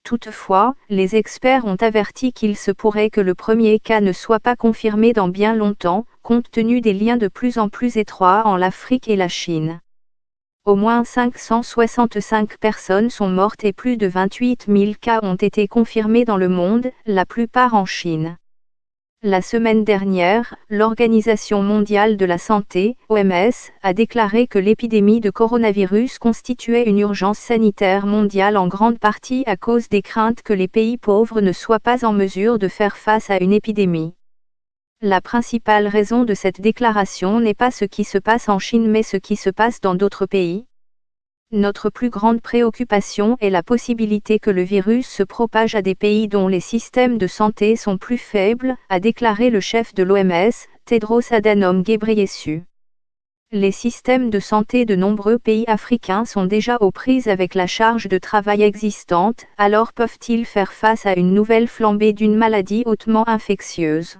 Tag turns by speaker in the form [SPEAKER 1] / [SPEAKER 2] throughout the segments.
[SPEAKER 1] Toutefois, les experts ont averti qu'il se pourrait que le premier cas ne soit pas confirmé dans bien longtemps, compte tenu des liens de plus en plus étroits entre l'Afrique et la Chine. Au moins 565 personnes sont mortes et plus de 28 000 cas ont été confirmés dans le monde, la plupart en Chine. La semaine dernière, l'Organisation mondiale de la santé, OMS, a déclaré que l'épidémie de coronavirus constituait une urgence sanitaire mondiale en grande partie à cause des craintes que les pays pauvres ne soient pas en mesure de faire face à une épidémie. La principale raison de cette déclaration n'est pas ce qui se passe en Chine mais ce qui se passe dans d'autres pays. Notre plus grande préoccupation est la possibilité que le virus se propage à des pays dont les systèmes de santé sont plus faibles, a déclaré le chef de l'OMS, Tedros Adhanom Ghebreyesus. Les systèmes de santé de nombreux pays africains sont déjà aux prises avec la charge de travail existante, alors peuvent-ils faire face à une nouvelle flambée d'une maladie hautement infectieuse?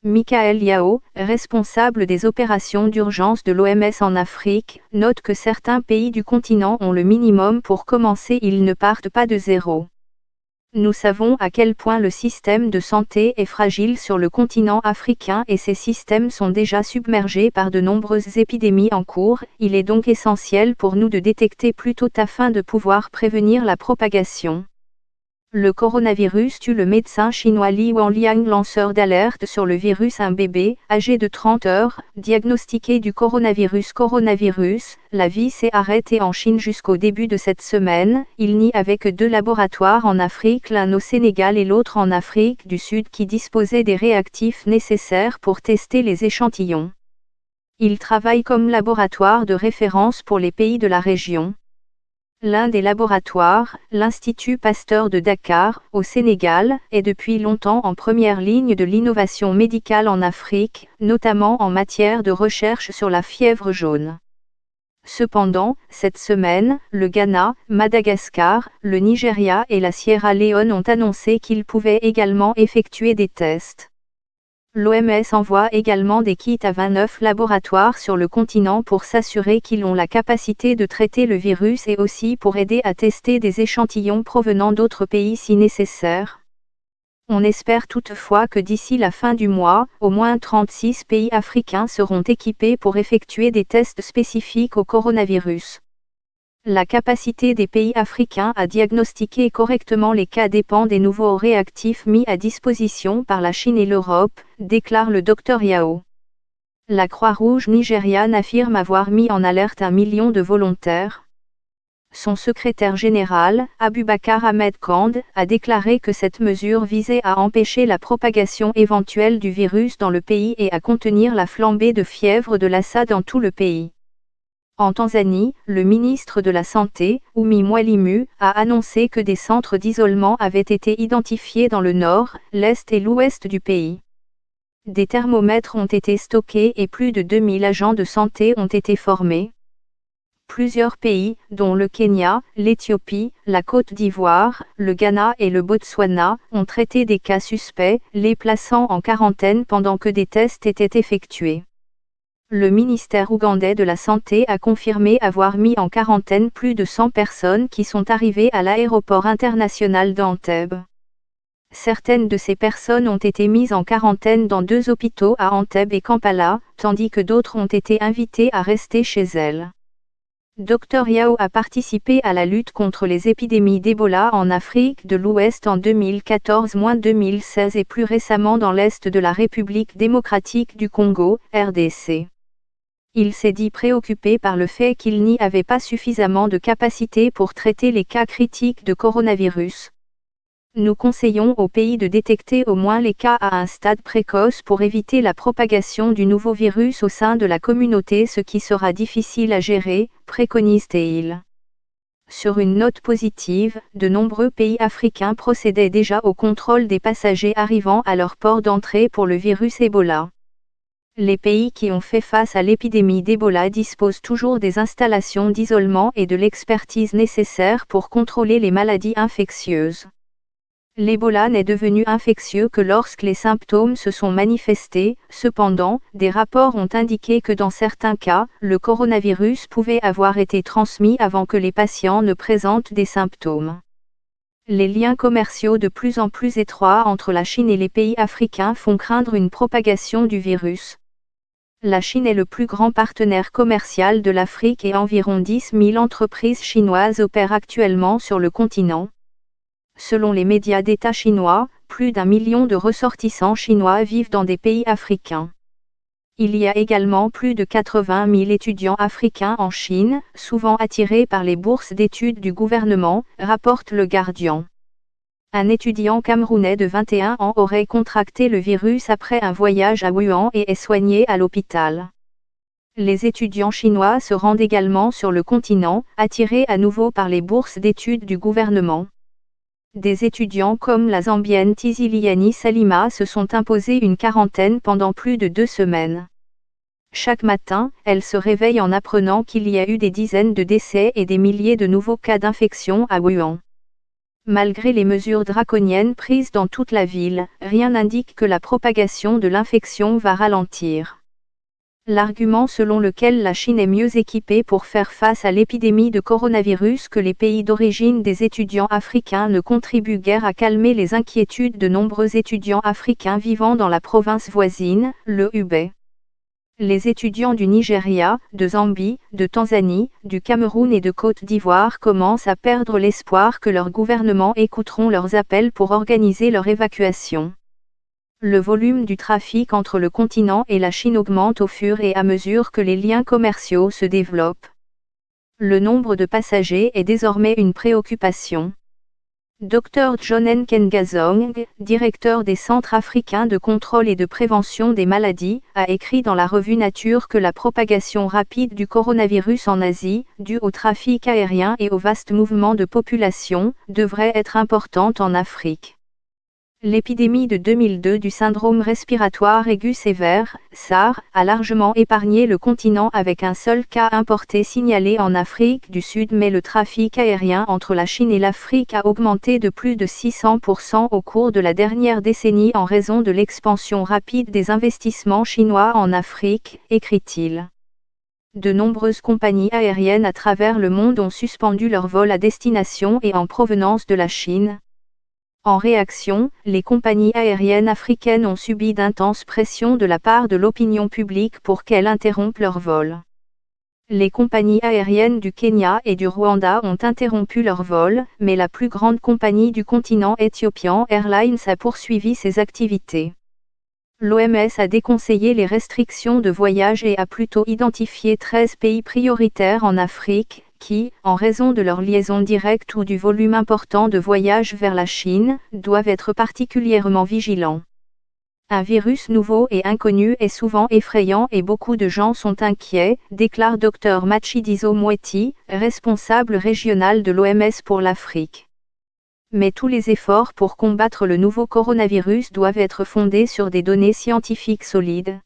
[SPEAKER 1] Michael Yao, responsable des opérations d'urgence de l'OMS en Afrique, note que certains pays du continent ont le minimum pour commencer, ils ne partent pas de zéro. Nous savons à quel point le système de santé est fragile sur le continent africain et ces systèmes sont déjà submergés par de nombreuses épidémies en cours, il est donc essentiel pour nous de détecter plus tôt afin de pouvoir prévenir la propagation. Le coronavirus tue. Le médecin chinois Li Wenliang, lanceur d'alerte sur le virus. Un bébé, âgé de 30 heures, diagnostiqué du coronavirus. La vie s'est arrêtée en Chine jusqu'au début de cette semaine. Il n'y avait que 2 laboratoires en Afrique, l'un au Sénégal et l'autre en Afrique du Sud qui disposaient des réactifs nécessaires pour tester les échantillons. Il travaille comme laboratoire de référence pour les pays de la région. L'un des laboratoires, l'Institut Pasteur de Dakar, au Sénégal, est depuis longtemps en première ligne de l'innovation médicale en Afrique, notamment en matière de recherche sur la fièvre jaune. Cependant, cette semaine, le Ghana, Madagascar, le Nigeria et la Sierra Leone ont annoncé qu'ils pouvaient également effectuer des tests. L'OMS envoie également des kits à 29 laboratoires sur le continent pour s'assurer qu'ils ont la capacité de traiter le virus et aussi pour aider à tester des échantillons provenant d'autres pays si nécessaire. On espère toutefois que d'ici la fin du mois, au moins 36 pays africains seront équipés pour effectuer des tests spécifiques au coronavirus. La capacité des pays africains à diagnostiquer correctement les cas dépend des nouveaux réactifs mis à disposition par la Chine et l'Europe, déclare le Dr Yao. La Croix-Rouge nigériane affirme avoir mis en alerte 1 million de volontaires. Son secrétaire général, Abubakar Ahmed Kand, a déclaré que cette mesure visait à empêcher la propagation éventuelle du virus dans le pays et à contenir la flambée de fièvre de Lassa dans tout le pays. En Tanzanie, le ministre de la Santé, Umi Mwalimu, a annoncé que des centres d'isolement avaient été identifiés dans le nord, l'est et l'ouest du pays. Des thermomètres ont été stockés et plus de 2000 agents de santé ont été formés. Plusieurs pays, dont le Kenya, l'Éthiopie, la Côte d'Ivoire, le Ghana et le Botswana, ont traité des cas suspects, les plaçant en quarantaine pendant que des tests étaient effectués. Le ministère ougandais de la Santé a confirmé avoir mis en quarantaine plus de 100 personnes qui sont arrivées à l'aéroport international d'Entebbe. Certaines de ces personnes ont été mises en quarantaine dans 2 hôpitaux à Entebbe et Kampala, tandis que d'autres ont été invitées à rester chez elles. Dr Yao a participé à la lutte contre les épidémies d'Ebola en Afrique de l'Ouest en 2014-2016 et plus récemment dans l'Est de la République démocratique du Congo, RDC. Il s'est dit préoccupé par le fait qu'il n'y avait pas suffisamment de capacité pour traiter les cas critiques de coronavirus. Nous conseillons aux pays de détecter au moins les cas à un stade précoce pour éviter la propagation du nouveau virus au sein de la communauté, ce qui sera difficile à gérer, préconise-t-il. Sur une note positive, de nombreux pays africains procédaient déjà au contrôle des passagers arrivant à leur port d'entrée pour le virus Ebola. Les pays qui ont fait face à l'épidémie d'Ebola disposent toujours des installations d'isolement et de l'expertise nécessaire pour contrôler les maladies infectieuses. L'Ebola n'est devenu infectieux que lorsque les symptômes se sont manifestés. Cependant, des rapports ont indiqué que dans certains cas, le coronavirus pouvait avoir été transmis avant que les patients ne présentent des symptômes. Les liens commerciaux de plus en plus étroits entre la Chine et les pays africains font craindre une propagation du virus. La Chine est le plus grand partenaire commercial de l'Afrique et environ 10 000 entreprises chinoises opèrent actuellement sur le continent. Selon les médias d'État chinois, plus d'1 million de ressortissants chinois vivent dans des pays africains. Il y a également plus de 80 000 étudiants africains en Chine, souvent attirés par les bourses d'études du gouvernement, rapporte Le Guardian. Un étudiant camerounais de 21 ans aurait contracté le virus après un voyage à Wuhan et est soigné à l'hôpital. Les étudiants chinois se rendent également sur le continent, attirés à nouveau par les bourses d'études du gouvernement. Des étudiants comme la Zambienne Tiziliani Salima se sont imposés une quarantaine pendant plus de 2 semaines. Chaque matin, elle se réveille en apprenant qu'il y a eu des dizaines de décès et des milliers de nouveaux cas d'infection à Wuhan. Malgré les mesures draconiennes prises dans toute la ville, rien n'indique que la propagation de l'infection va ralentir. L'argument selon lequel la Chine est mieux équipée pour faire face à l'épidémie de coronavirus que les pays d'origine des étudiants africains ne contribue guère à calmer les inquiétudes de nombreux étudiants africains vivant dans la province voisine, le Hubei. Les étudiants du Nigeria, de Zambie, de Tanzanie, du Cameroun et de Côte d'Ivoire commencent à perdre l'espoir que leurs gouvernements écouteront leurs appels pour organiser leur évacuation. Le volume du trafic entre le continent et la Chine augmente au fur et à mesure que les liens commerciaux se développent. Le nombre de passagers est désormais une préoccupation. Dr John Nkengazong, directeur des Centres africains de contrôle et de prévention des maladies, a écrit dans la revue Nature que la propagation rapide du coronavirus en Asie, due au trafic aérien et au vaste mouvement de population, devrait être importante en Afrique. L'épidémie de 2002 du syndrome respiratoire aigu sévère, SARS, a largement épargné le continent avec un seul cas importé signalé en Afrique du Sud, mais le trafic aérien entre la Chine et l'Afrique a augmenté de plus de 600% au cours de la dernière décennie en raison de l'expansion rapide des investissements chinois en Afrique, écrit-il. De nombreuses compagnies aériennes à travers le monde ont suspendu leurs vols à destination et en provenance de la Chine. En réaction, les compagnies aériennes africaines ont subi d'intenses pressions de la part de l'opinion publique pour qu'elles interrompent leurs vols. Les compagnies aériennes du Kenya et du Rwanda ont interrompu leurs vols, mais la plus grande compagnie du continent Ethiopian Airlines a poursuivi ses activités. L'OMS a déconseillé les restrictions de voyage et a plutôt identifié 13 pays prioritaires en Afrique, qui, en raison de leur liaison directe ou du volume important de voyages vers la Chine, doivent être particulièrement vigilants. Un virus nouveau et inconnu est souvent effrayant et beaucoup de gens sont inquiets, déclare Dr Matshidiso Moeti, responsable régional de l'OMS pour l'Afrique. Mais tous les efforts pour combattre le nouveau coronavirus doivent être fondés sur des données scientifiques solides.